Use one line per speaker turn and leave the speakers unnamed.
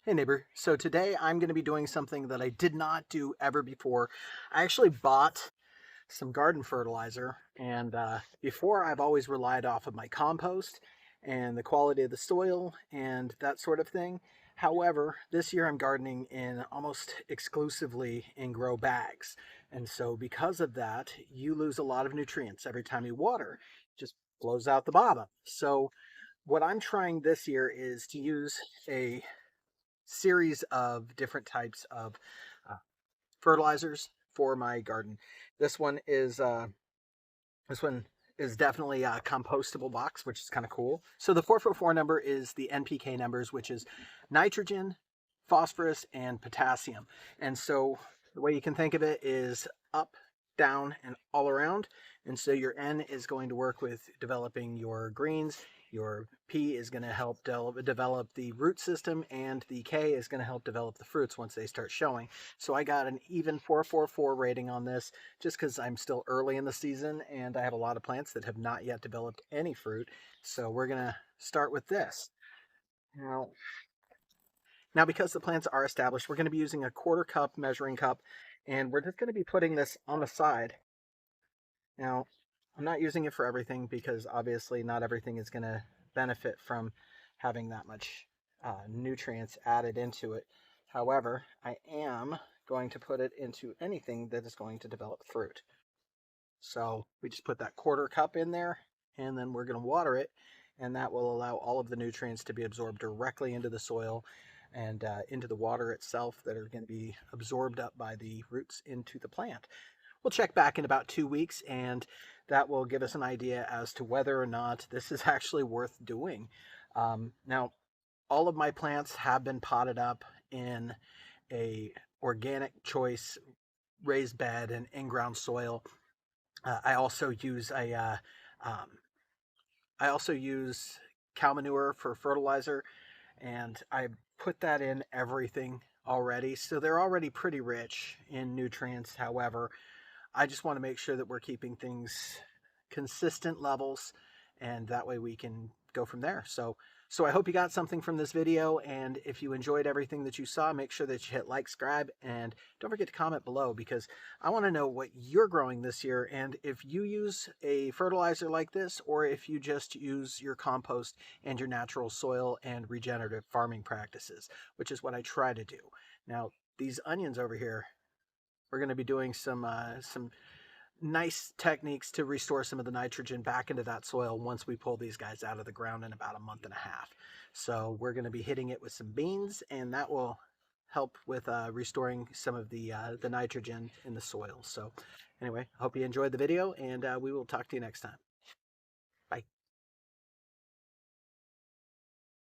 Hey neighbor, so today I'm going to be doing something that I did not do ever before. I actually bought some garden fertilizer, and before I've always relied off of my compost and the quality of the soil and that sort of thing. However, this year I'm gardening in almost exclusively in grow bags. And so because of that, you lose a lot of nutrients every time you water. It just blows out the bottom. So what I'm trying this year is to use a series of different types of uh, fertilizers for my garden. This one is uh, this one is definitely a compostable box, which is kind of cool. So the 444 number is the NPK numbers, which is nitrogen, phosphorus, and potassium. And so the way you can think of it is up, down, and all around. And so your N is going to work with developing your greens. Your P is going to help develop the root system, and the K is going to help develop the fruits once they start showing. So I got an even 444 rating on this just because I'm still early in the season and I have a lot of plants that have not yet developed any fruit. So we're going to start with this. Now, now, because the plants are established, we're going to be using a quarter cup measuring cup, and we're just going to be putting this on the side. Now, I'm not using it for everything because obviously not everything is going to benefit from having that much nutrients added into it. However, I am going to put it into anything that is going to develop fruit. So we just put that quarter cup in there, and then we're going to water it, and that will allow all of the nutrients to be absorbed directly into the soil and into the water itself that are going to be absorbed up by the roots into the plant. We'll check back in about 2 weeks, and that will give us an idea as to whether or not this is actually worth doing. Now, all of my plants have been potted up in a organic choice raised bed and in-ground soil. I also use um, I also use cow manure for fertilizer, and I put that in everything already. So they're already pretty rich in nutrients. However, I just want to make sure that we're keeping things consistent levels, and that way we can go from there. So I hope you got something from this video, and if you enjoyed everything that you saw, make sure that you hit like, subscribe, and don't forget to comment below because I want to know what you're growing this year, and if you use a fertilizer like this, or if you just use your compost and your natural soil and regenerative farming practices, which is what I try to do. Now, these onions over here, we're going to be doing some nice techniques to restore some of the nitrogen back into that soil once we pull these guys out of the ground in about a month and a half. So we're going to be hitting it with some beans, and that will help with restoring some of the nitrogen in the soil. So anyway, I hope you enjoyed the video, and we will talk to you next time.